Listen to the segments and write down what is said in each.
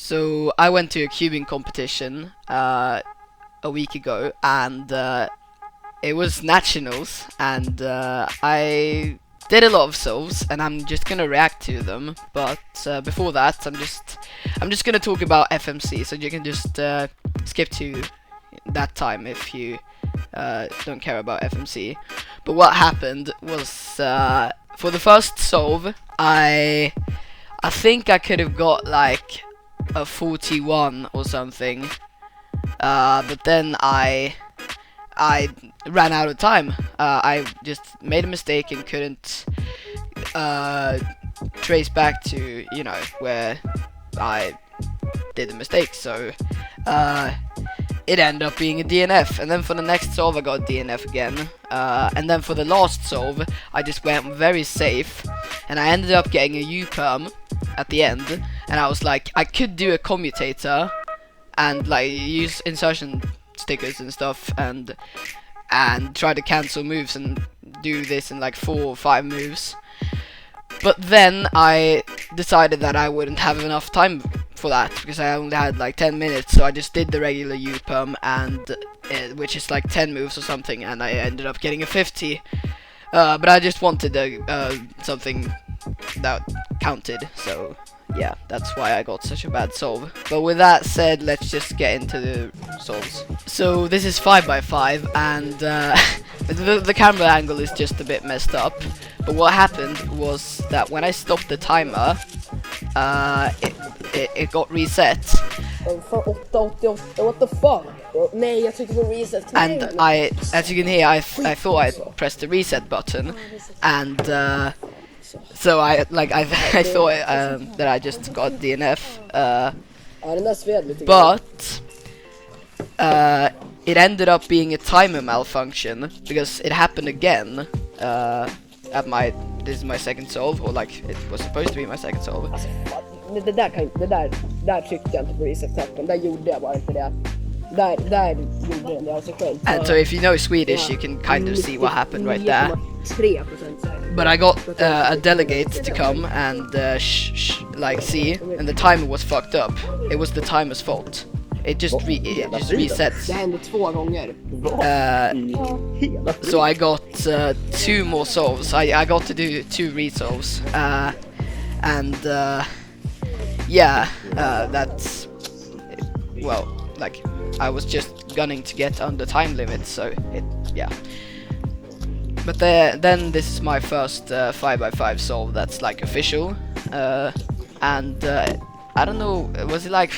So I went to a cubing competition a week ago, and it was nationals, and I did a lot of solves, and I'm just gonna react to them. But before that, I'm just gonna talk about FMC, so you can just skip to that time if you don't care about FMC. But what happened was for the first solve, I think I could have got like a 41 or something, but then I ran out of time. I just made a mistake and couldn't trace back to, you know, where I did the mistake, so it ended up being a DNF. And then for the next solve I got DNF again, and then for the last solve I just went very safe, and I ended up getting a U-perm at the end, and I was like, I could do a commutator and like use insertion stickers and stuff and try to cancel moves and do this in like 4 or 5 moves. But then I decided that I wouldn't have enough time for that, because I only had like 10 minutes, so I just did the regular U-perm, and which is like 10 moves or something, and I ended up getting a 50. But I just wanted something that counted, so yeah, that's why I got such a bad solve. But with that said, let's just get into the solves. So this is 5x5, and the camera angle is just a bit messed up. But what happened was that when I stopped the timer, it got reset. What the fuck? Nej, jag tryckte på reset. And as you can hear, I thought I pressed the reset button, and so I thought that I just got DNF. But it ended up being a timer malfunction, because it happened again at this is my second solve, or like it was supposed to be my second solve. Det där tryckte jag inte på reset-knappen. Där gjorde jag bara inte det. Där gjorde den det av sig själv. And so if you know Swedish, you can kind of see what happened right there. 3%. But I got a delegate to come and like see, and the timer was fucked up. It was the timer's fault. It just resets. Det hände 2 gånger. So I got 2 more solves. I got to do 2 resolves, and yeah, that's, well, like I was just gunning to get under time limit, so yeah. But then this is my first 5x5 solve that's like official, and I don't know, was it like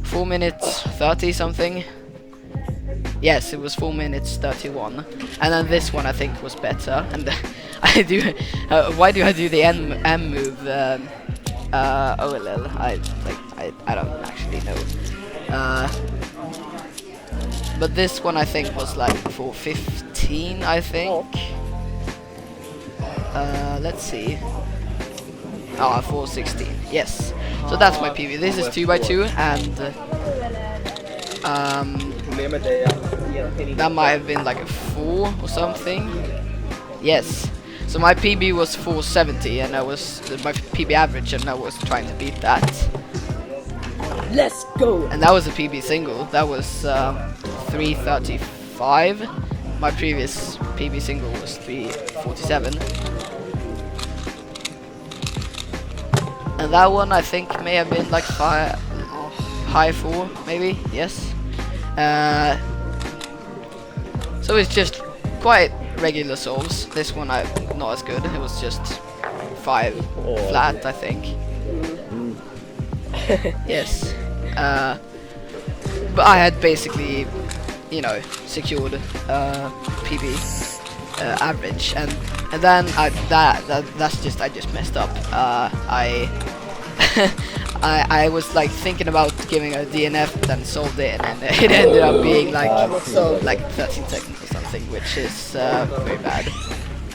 4 minutes 30 something? Yes, it was 4 minutes 31, and then this one I think was better. And I do. Why do I do the M move? OLL. I don't actually know. But this one I think was like 4:15, I think. Let's see. 4:16. Yes. So that's my PB. This is 2x2, and that might have been like a 4 or something. Yes. So my PB was 470, and I was my PB average, and I was trying to beat that. Let's go! And that was a PB single. That was 335. My previous PB single was 347. And that one I think may have been like high 4, maybe. Yes. So it's just quite regular solves. This one not as good. It was just 5 flat, I think. Yes. But I had basically, you know, secured PB average, and then I just messed up. I was like thinking about giving a DNF, then solved it, and then it ended up being like 13 seconds or something, which is very bad.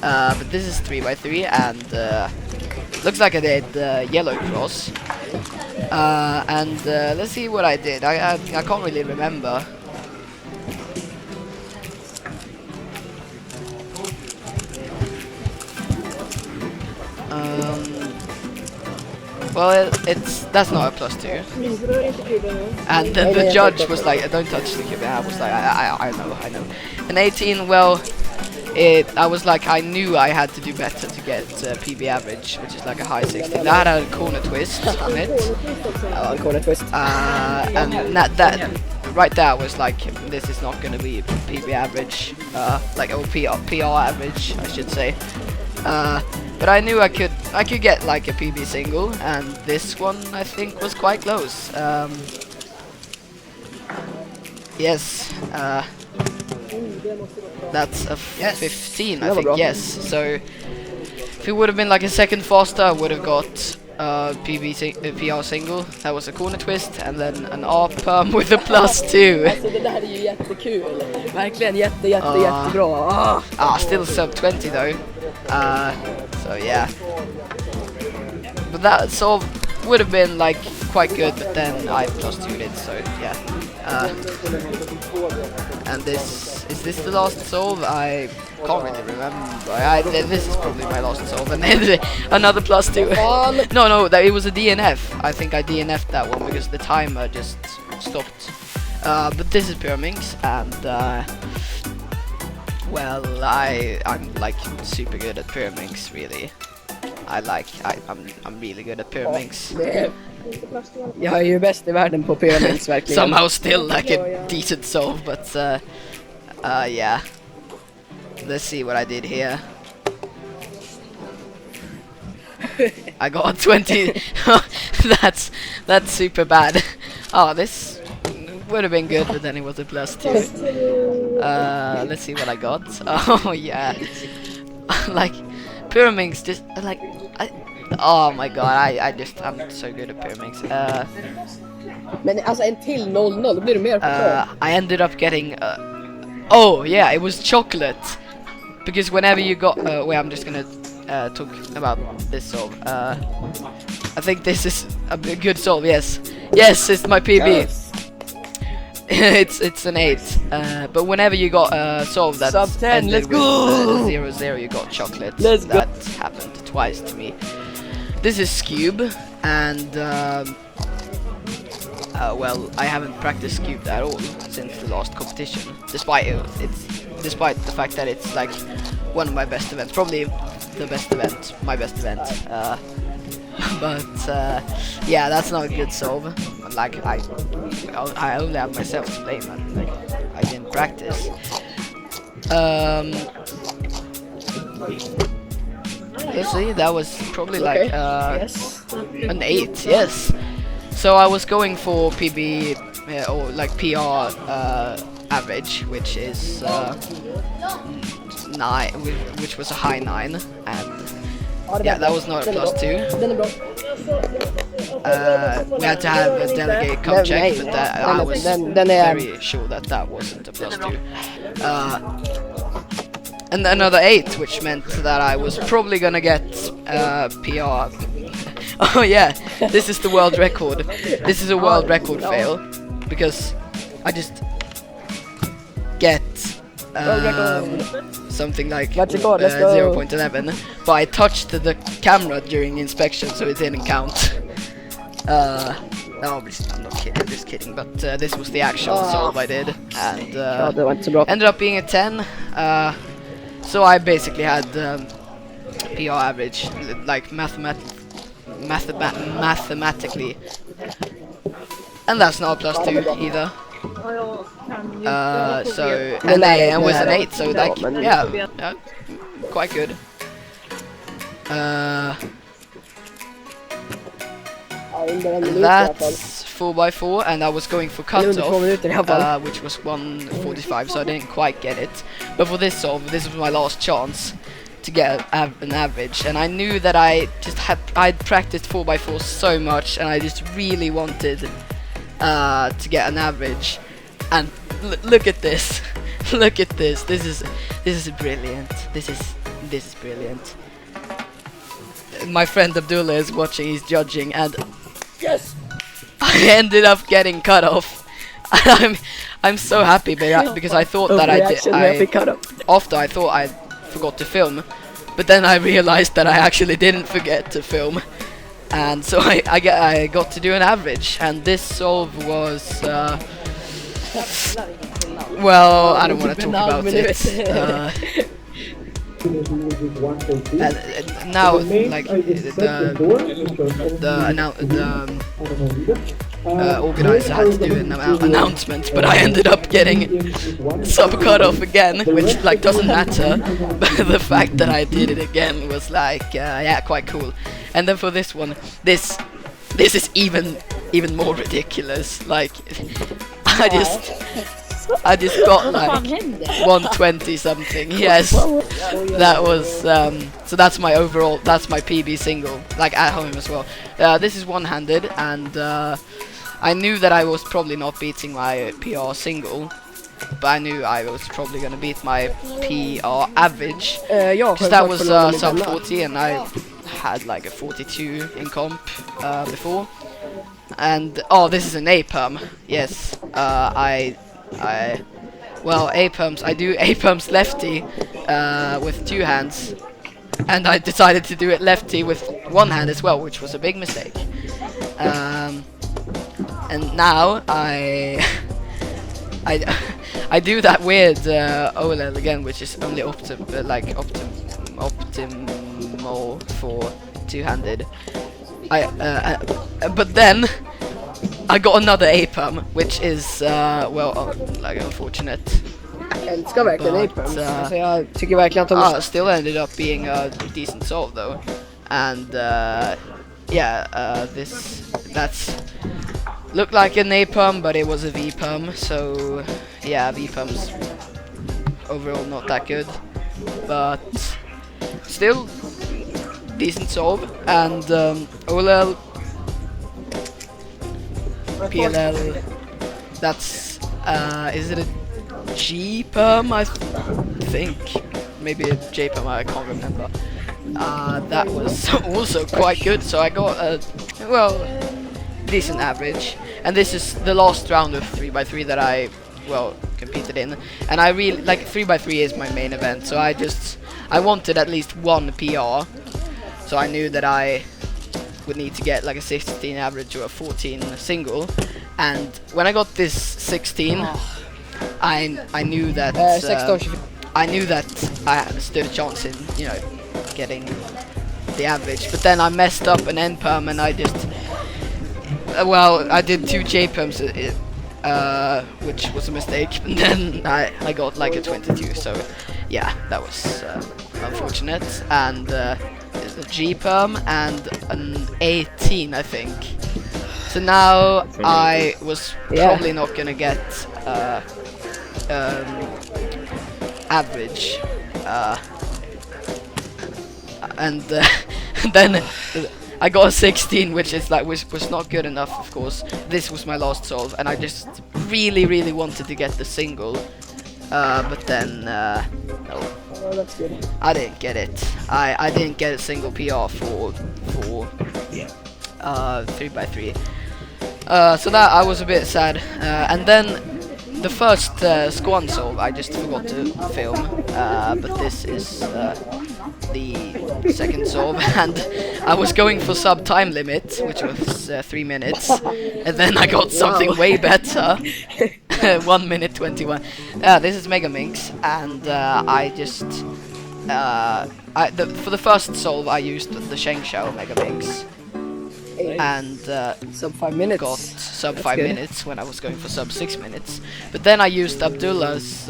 But this is 3x3, and looks like I did yellow cross. And let's see what I did. I can't really remember. Well, that's not a +2. And then the judge was like, "Don't touch the cube." And I was like, I know. And 18, well, I was like, I knew I had to do better to get PB average, which is like a high 60. That had a corner twist on it. Corner twist. And that right there was like, this is not going to be PB average, like or PR average, I should say. But I knew I could get like a PB single, and this one I think was quite close. Yes. That's a 15, I think. Yes. So if it would have been like a second faster, I would have got PR single. That was a corner twist, and then an R perm with a +2. Alltså det där är ju jättekul. Verkligen jättebra. Still sub 20 though. So yeah. But that sort of would have been like quite good, but then I +2'd it, so yeah. And is this the last solve? I can't really remember. This is probably my last solve, and then another +2. No, it was a DNF. I think I DNF'd that one because the timer just stopped. But this is Pyraminx, and well, I'm like super good at Pyraminx, really. I'm really good at Pyraminx. Jag är ju bäst i världen på Pyraminx verkligen. Somehow still like a decent solve, but yeah. Let's see what I did here. I got a 20. That's super bad. This would have been good, but then it was a +2. Let's see what I got. Oh yeah. Like Pyraminx just like oh my god, I'm so good at Pyraminx. Men alltså en till 0-0, då blir du mer på I ended up getting oh yeah, it was chocolate. Because whenever you got wait, I'm just gonna talk about this solve. I think this is a good solve. Yes, it's my PB. Yes. it's an 8. But whenever you got a solve that sub 10, let's go. 0-0, you got chocolate. Let's that happened twice to me. This is Cube, and well, I haven't practiced Cube at all since the last competition, despite the fact that it's like one of my best events, probably the best event, my best event. But yeah, that's not a good solve. Like I only have myself to blame, and like I didn't practice. Let's see, that was probably like an 8. Yes. So I was going for PB or like PR average, which is 9, which was a high 9, and yeah, that was not a +2. We had to have a delegate come check, but I was very sure that wasn't a +2. And another 8, which meant that I was probably gonna get PR. Oh yeah, this is the world record. This is a world record fail, because I just get something like 0.11, but I touched the camera during inspection, so it didn't count. No, I'm not kidding, just kidding, but this was the actual solve I did, and ended up being a 10. So I basically had PR average, like mathematically, and that's not a +2 either. So and I was an 8, so like yeah, quite good. That's 4x4, and I was going for cutoff, which was 1:45, so I didn't quite get it. But for this solve, this was my last chance to get an average, and I knew that I'd practiced 4x4 so much, and I just really wanted to get an average. And look at this. Look at this. This is brilliant. This is brilliant. My friend Abdullah is watching. He's judging, and yes, I ended up getting cut off. I'm so happy because I thought that after I thought I forgot to film, but then I realized that I actually didn't forget to film. and so I got to do an average, and this solve was well, I don't want to talk about it. Now, like the organizer had to do an announcement, but I ended up getting sub cut off again, which like doesn't matter, but the fact that I did it again was like yeah, quite cool. And then for this one, this is even more ridiculous. Like I just got like 120 something. Yes, that was so that's my PB single, like at home as well. This is one-handed, and I knew that I was probably not beating my PR single, but I knew I was probably gonna beat my PR average, because that was sub 40, and I had like a 42 in comp before. And oh, this is an A-perm. Yes, well, A-perms, I do A-perms lefty with two hands, and I decided to do it lefty with one hand as well, which was a big mistake. And now I do that weird OLL again, which is only optimal for two-handed. But then I got another A-perm, which is well, like unfortunate. Jag älskar verkligen A-perms. Alltså jag tycker verkligen att de... Still ended up being a decent solve though. And yeah, that's looked like an A-perm, but it was a V-perm, so yeah, V-perms overall not that good, but still decent solve. And OLL, PLL, that's is it a G-perm? I think maybe a J-perm, I can't remember. That was also quite good, so I got a well, decent average. And this is the last round of 3x3 that I competed in, and I really like 3x3 is my main event, so I wanted at least one PR, so I knew that I would need to get like a 16 average or a 14 single. And when I got this 16, I knew that I stood a chance in, you know, getting the average. But then I messed up an N-perm, and I just well, I did two J-perms, which was a mistake, and then I got like a 22, so yeah, that was unfortunate. And a G-perm and an 18, I think. So now I was probably not gonna get average, and then I got a 16, which is like was not good enough, of course. This was my last solve, and I just really wanted to get the single, but then no. Oh, that's good. I didn't get it. I didn't get a single PR for 3x3. So that I was a bit sad. And then the first Squan solve I just forgot to film, but this is the second solve, and I was going for sub time limit, which was 3 minutes, and then I got something way better. 1 minute 21. This is Mega Minx, and I just for the first solve I used the Sheng Shao Mega Minx, and sub 5 minutes. Got sub 5 minutes when I was going for sub 6 minutes. But then I used Abdullah's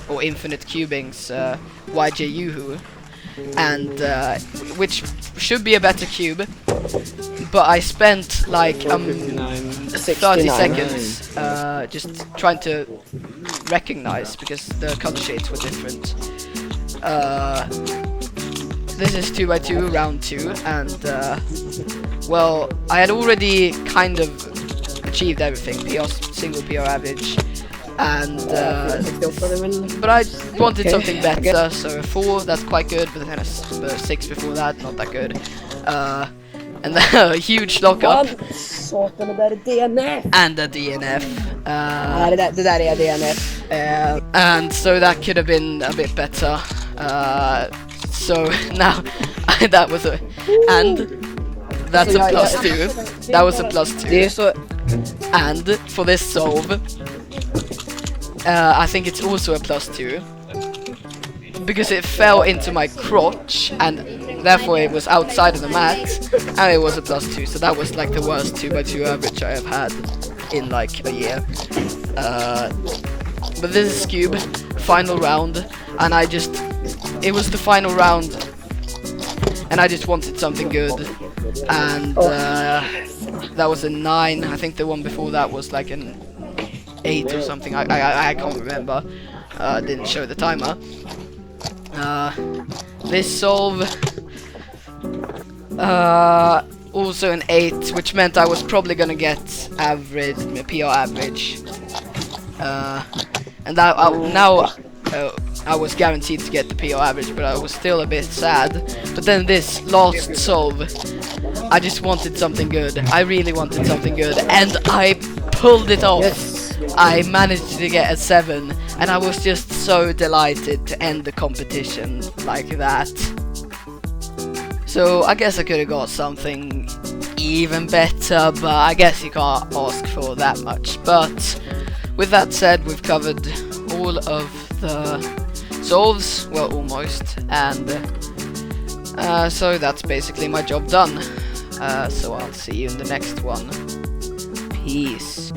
or Infinite Cubing's YJ Yuhu, and which should be a better cube, but I spent like 30 seconds just trying to recognize, because the color shades were different. This is 2x2 round 2, and well, I had already kind of achieved everything, single PR average, and but I wanted something better, so a 4, that's quite good, but then a 6 before that, not that good. And then a huge lockup. Satan, det där är DNF! And a DNF. Det där är DNF. And so that could have been a bit better. So now that was a... And that's Så a jag- plus jag- 2. That was a plus 2. Det är så... And for this solve, I think it's also a plus 2. Because it fell into my crotch, and therefore it was outside of the mat, and it was a plus 2. So that was like the worst 2x2 average I have had in like a year. But this is Cube, final round, and it was the final round, and I just wanted something good, and that was a 9. I think the one before that was like an 8 or something. I can't remember. Didn't show the timer. This solve, also an 8, which meant I was probably gonna get average, PR average. And that now I was guaranteed to get the PR average, but I was still a bit sad. But then this last solve, I just wanted something good. I really wanted something good, and I pulled it off. Yes. I managed to get a 7, and I was just so delighted to end the competition like that. So I guess I could have got something even better, but I guess you can't ask for that much. But with that said, we've covered all of the solves, well, almost, and so that's basically my job done. So I'll see you in the next one. Peace.